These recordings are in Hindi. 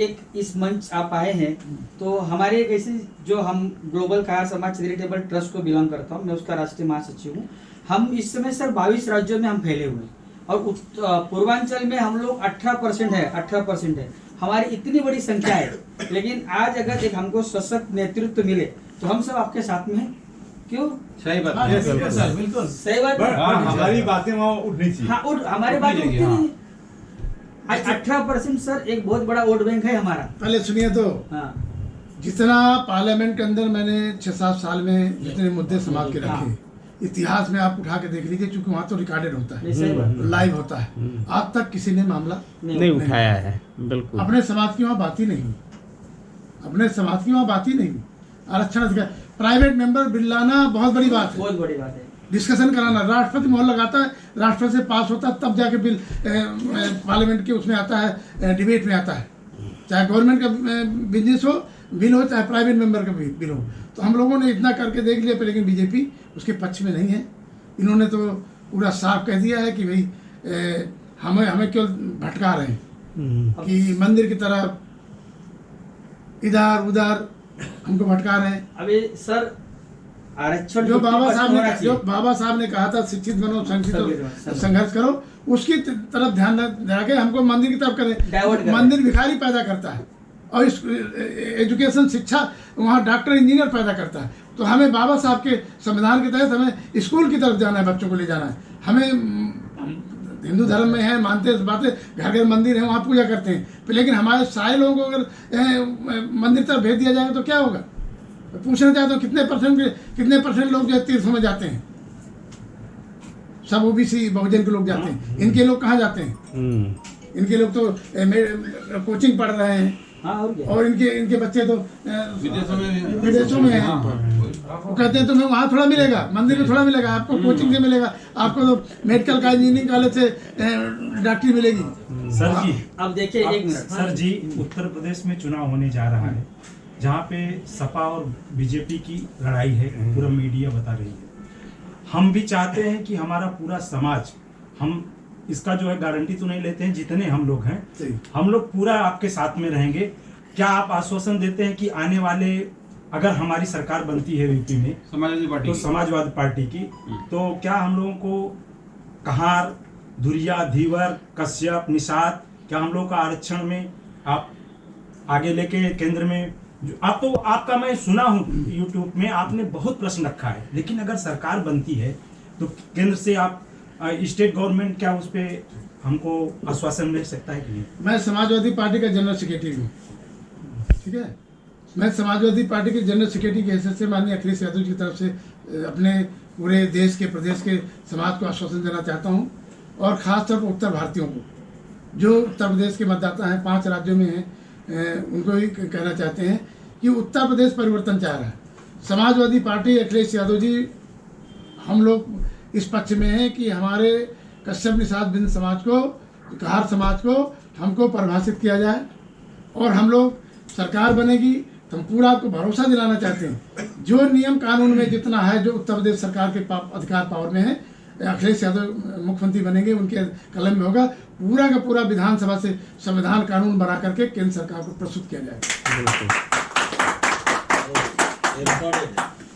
एक इस मंच आप आए हैं, तो हमारे एक ऐसे जो हम ग्लोबल कार समाज चैरिटेबल ट्रस्ट को बिलोंग करता हूँ, मैं उसका राष्ट्रीय महासचिव हूँ। हम इस समय सर 22 राज्यों में हम फैले हुए हैं और पूर्वांचल में हम लोग 18% है, 18% है। हमारी इतनी बड़ी संख्या है, लेकिन आज अगर एक हमको सशक्त नेतृत्व मिले तो हम सब आपके साथ में हैं। क्यों? सही बात हाँ, है, बिल्कुल सही बात है। हमारी बातें वहाँ उठनी चाहिए। हाँ, और हमारी बात उठती नहीं। आज 18% सर एक बहुत बड़ा वोट बैंक है हमारा। पहले सुनिए तो, हाँ, जितना पार्लियामेंट के अंदर मैंने 6-7 साल में जितने मुद्दे समाज के रखे, इतिहास में आप उठा के देख लीजिए, क्योंकि वहाँ तो रिकॉर्डेड होता है, सही बात है। लाइव होता है। आज तक किसी ने मामला नहीं उठाया है। बिल्कुल अपने समाज की वहाँ बात ही नहीं हुई, अपने समाज की वहाँ बात ही नहीं हुई। आरक्षण प्राइवेट मेंबर बिल लाना बहुत बड़ी बात है, बहुत बड़ी बात है। डिस्कशन कराना, राष्ट्रपति मोहर लगाता है, राष्ट्रपति से पास होता है, तब जाके बिल पार्लियामेंट के उसमें आता है, डिबेट में आता है। चाहे गवर्नमेंट का बिजनेस हो बिल हो, चाहे प्राइवेट मेंबर का बिल हो। तो हम लोगों ने इतना करके देख लिया, पर लेकिन बीजेपी उसके पक्ष में नहीं है। इन्होंने तो पूरा साफ कह दिया है कि भाई हमें केवल भटका रहे हैं कि मंदिर की तरफ इधर उधर हमको भटका रहे हैं। अभी सर आरक्षण जो बाबा साहब ने कहा था, शिक्षित बनो, संघर्ष करो, उसकी तरफ ध्यान न के हमको मंदिर की तरफ करें। मंदिर भिखारी पैदा करता है और इस एजुकेशन शिक्षा वहाँ डॉक्टर इंजीनियर पैदा करता है। तो हमें बाबा साहब के संविधान के तहत हमें स्कूल की तरफ जाना है, बच्चों को ले जाना है। हमें हिंदू धर्म में है, मानते हैं इस बातें, घर घर मंदिर है, वहाँ पूजा करते हैं। लेकिन हमारे सारे लोगों को अगर मंदिर तरफ भेज दिया जाएगा तो क्या होगा? पूछना चाहता हूँ कितने परसेंट लोग जो तीर्थों में जाते हैं? सब ओबीसी बहुजन के लोग जाते हैं। इनके लोग कहाँ जाते हैं? इनके लोग तो कोचिंग पढ़ रहे हैं। हाँ, और इनके बच्चे तो विदेशों में हैं। वो कहते हैं तुम्हें वहाँ थोड़ा मिलेगा, मंदिर में थोड़ा मिलेगा, आपको कोचिंग से मिलेगा, आपको तो मेडिकल का, इंजीनियरिंग कॉलेज से डॉक्टरी मिलेगी। सर जी, अब देखिए एक मिनट सर जी, उत्तर प्रदेश में चुनाव होने जा रहा है, जहाँ पे सपा और बीजेपी की लड़ाई है, पूरा मीडिया बता रही है। हम भी चाहते हैं कि हमारा पूरा समाज, हम इसका जो है गारंटी तो नहीं लेते हैं, जितने हम लोग हैं हम लोग पूरा आपके साथ में रहेंगे। क्या आप आश्वासन देते हैं कि आने वाले, अगर हमारी सरकार बनती है यूपी में समाजवादी पार्टी की, तो क्या हम लोगों को कहार, धुरिया, धीवर, कश्यप, निषाद, क्या हम लोग का आरक्षण में आप आगे लेके केंद्र में आप तो आपका मैं सुना हूँ यूट्यूब में आपने बहुत प्रश्न रखा है, लेकिन अगर सरकार बनती है तो केंद्र से आप स्टेट गवर्नमेंट क्या उस पर हमको आश्वासन मिल सकता है कि नहीं? मैं समाजवादी पार्टी का जनरल सेक्रेटरी हूँ, ठीक है। मैं समाजवादी पार्टी के जनरल सेक्रेटरी की हैसियत से माननीय अखिलेश यादव जी की तरफ से अपने पूरे देश के, प्रदेश के समाज को आश्वासन देना चाहता हूँ, और खासतौर पर उत्तर भारतीयों को, जो उत्तर प्रदेश के मतदाता हैं, 5 राज्यों में हैं, उनको भी कहना चाहते हैं कि उत्तर प्रदेश परिवर्तन चाह रहा है। समाजवादी पार्टी, अखिलेश यादव जी, हम लोग इस पक्ष में हैं कि हमारे कश्यप, निषाद, बिंद समाज को, कहार समाज को हमको परिभाषित किया जाए, और हम लोग सरकार बनेगी तो हम पूरा आपको भरोसा दिलाना चाहते हैं, जो नियम कानून में जितना है, जो उत्तर प्रदेश सरकार के अधिकार पावर में है, अखिलेश यादव मुख्यमंत्री बनेंगे, उनके कलम में होगा। पूरा का पूरा विधानसभा से संविधान कानून बना करके केंद्र सरकार को प्रस्तुत किया जाएगा।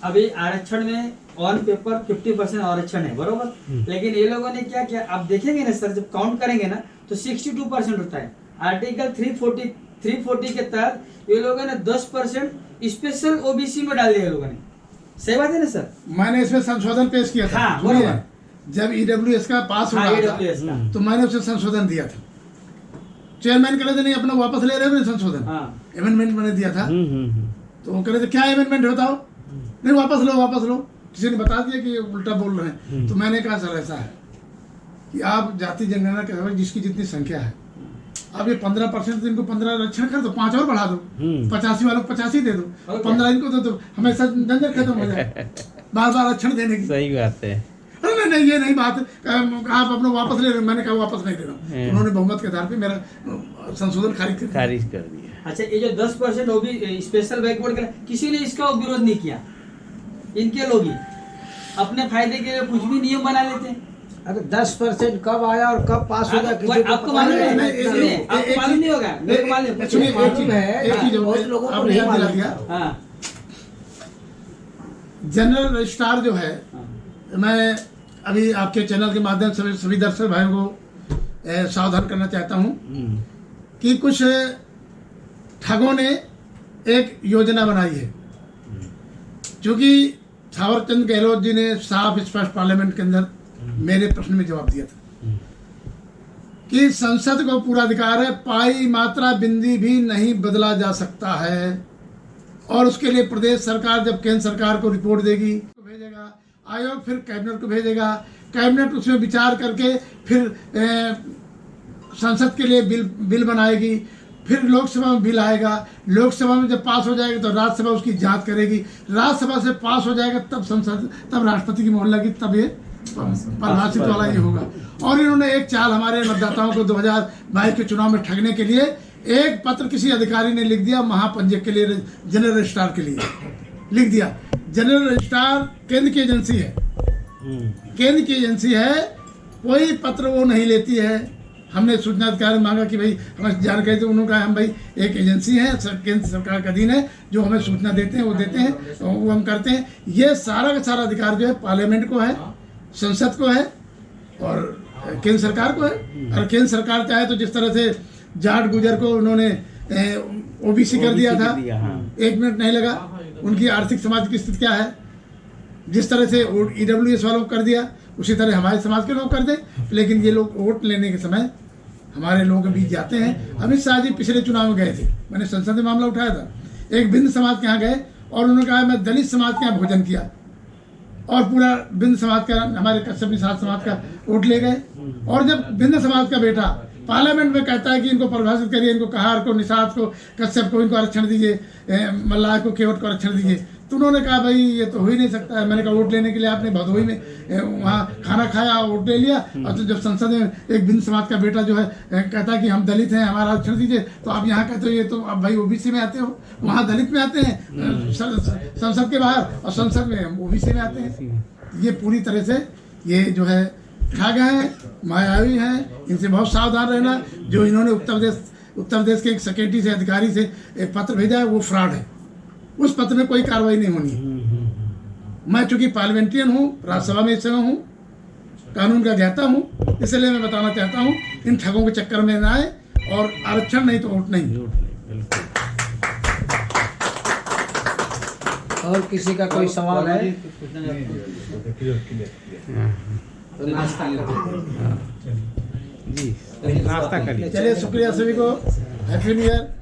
अभी आरक्षण में ऑन पेपर 50% आरक्षण है, बरोबर, लेकिन ये लोगों ने क्या किया, आप देखेंगे ना सर, जब काउंट करेंगे ना तो 62% होता है। आर्टिकल 340 के तहत ये लोगों ने 10% स्पेशल ओबीसी में डाल दिया ये लोगों ने। सही बात है ना सर? मैंने इसमें संशोधन पेश किया था। हाँ, बरोबर। जब ईडब्ल्यूएस का पास हो रहा था तो मैंने उसे संशोधन दिया था। चेयरमैन कह रहे थे नहीं अपना वापस ले रहे हैं संशोधन, अमेंडमेंट मैंने दिया था। तो वो कह रहे थे क्या अमेंडमेंट बताओ, नहीं वापस लो। किसी ने बता दिया कि ये उल्टा बोल रहे हैं। तो मैंने कहा सर ऐसा है कि आप जाति जनगणना के हिसाब से जिसकी जितनी संख्या है, अब ये 15% इनको 15 आरक्षण कर दो, 5 और बढ़ा दो, 85 वालों को 85 दे दो, 15 इनको दे दो, हमेशा झंझट खत्म हो जाए बार आरक्षण देने की। सही बात है। अरे नहीं, ये नहीं बात, आप अपना वापस ले रहे हो। मैंने कहा वापस नहीं ले रहा हूँ। उन्होंने बहुमत के आधार पे मेरा संशोधन खारिज कर दिया। अच्छा, ये जो 10% वो भी स्पेशल बैकवर्ड का, किसी ने इसका विरोध नहीं किया। इनके लोग ही अपने फायदे के लिए कुछ भी नियम बना लेते हैं। अरे 10% कब आया और कब पास हो गया किसी को आपको पता मालूम नहीं। है? सुनिए, आपको मालूम नहीं होगा, मेरे को मालूम है। सुनिए, एक चीज है, एक चीज बहुत लोगों को आपने नहीं याद दिला मालूम। दिया। हाँ, जनरल रजिस्ट्रार जो है, मैं अभी आपके चैनल के माध्यम से सभी दर्शक भाइयों को सावधान करना चाहता हूं कि कुछ ठगों ने एक योजना बनाई है। क्योंकि थावरचंद गहलोत जी ने साफ स्पष्ट पार्लियामेंट के अंदर मेरे प्रश्न में जवाब दिया था कि संसद को पूरा अधिकार है, पाई मात्रा बिंदी भी नहीं बदला जा सकता है, और उसके लिए प्रदेश सरकार जब केंद्र सरकार को रिपोर्ट देगी तो भेजेगा आयोग, फिर कैबिनेट को भेजेगा, कैबिनेट उसमें विचार करके फिर संसद के लिए बिल बनाएगी, फिर लोकसभा में बिल आएगा, लोकसभा में जब पास हो जाएगा तो राज्यसभा उसकी जांच करेगी, राज्यसभा से पास हो जाएगा तब संसद, तब राष्ट्रपति की मोहर लगी, तब ये परिभाषित वाला ये होगा। और इन्होंने एक चाल हमारे मतदाताओं को 2022 के चुनाव में ठगने के लिए एक पत्र किसी अधिकारी ने लिख दिया, महापंजीयक के लिए, जनरल रजिस्ट्रार के लिए लिख दिया। जनरल रजिस्ट्रार केंद्र की एजेंसी है, केंद्र की एजेंसी है, कोई पत्र वो नहीं लेती है। हमने सूचना अधिकारी मांगा कि भाई हमें जानकारी दो, उन्होंने कहा हम भाई एक एजेंसी है, केंद्र सरकार का अधीन है, जो हमें सूचना देते हैं वो देते हैं, वो हम करते हैं। ये सारा का सारा अधिकार जो है पार्लियामेंट को है, संसद को है और केंद्र सरकार को है। और केंद्र सरकार चाहे तो जिस तरह से जाट गुजर को उन्होंने ओबीसी कर दिया था, 1 मिनट नहीं लगा, उनकी आर्थिक समाज की स्थिति क्या है, जिस तरह से ईडब्ल्यूएस वालों को कर दिया उसी तरह हमारे समाज के लोग कर दें। लेकिन ये लोग वोट लेने के समय हमारे लोगों के बीच जाते हैं। अमित शाह जी पिछले चुनाव में गए थे, मैंने संसद में मामला उठाया था, एक बिंद समाज के यहाँ गए और उन्होंने कहा मैं दलित समाज के यहाँ भोजन किया, और पूरा बिंद समाज का, हमारे कश्यप निषाद समाज का वोट ले गए। और जब बिंद समाज का बेटा पार्लियामेंट में कहता है कि इनको परिभाषित करिए, इनको कहार को, निषाद को, कश्यप को इनको आरक्षण दीजिए, मल्लाह को, केवट को आरक्षण दीजिए, तो उन्होंने कहा भाई ये तो हो ही नहीं सकता है। मैंने कहा वोट लेने के लिए आपने भदोही में वहाँ खाना खाया, वोट ले लिया, और तो जब संसद में एक बिंद समाज का बेटा जो है कहता है कि हम दलित हैं, हमारा आरक्षण दीजिए, तो आप यहाँ कहते हो ये तो आप भाई ओबीसी में आते हो, वहाँ दलित में आते हैं संसद के बाहर, और संसद में हम ओबीसी में आते हैं। ये पूरी तरह से ये जो है ठग हैं, मायावी हैं, इनसे बहुत सावधान रहना। जो इन्होंने उत्तर प्रदेश के एक सेक्रेटरी से, अधिकारी से एक पत्र भेजा है, वो फ्रॉड है, उस पत्र में कोई कार्रवाई नहीं होनी है। मैं चूंकि पार्लियामेंट्रियन हूँ, राज्यसभा में इस समय हूँ, कानून का ज्ञाता हूँ, इसलिए मैं बताना चाहता हूँ इन ठगों के चक्कर में ना आए, और आरक्षण नहीं तो वोट नहीं। और किसी का कोई सवाल है तो नाश्ता जी नाश्ता करिए। चलिए, शुक्रिया सभी को, हैप्पी न्यू ईयर।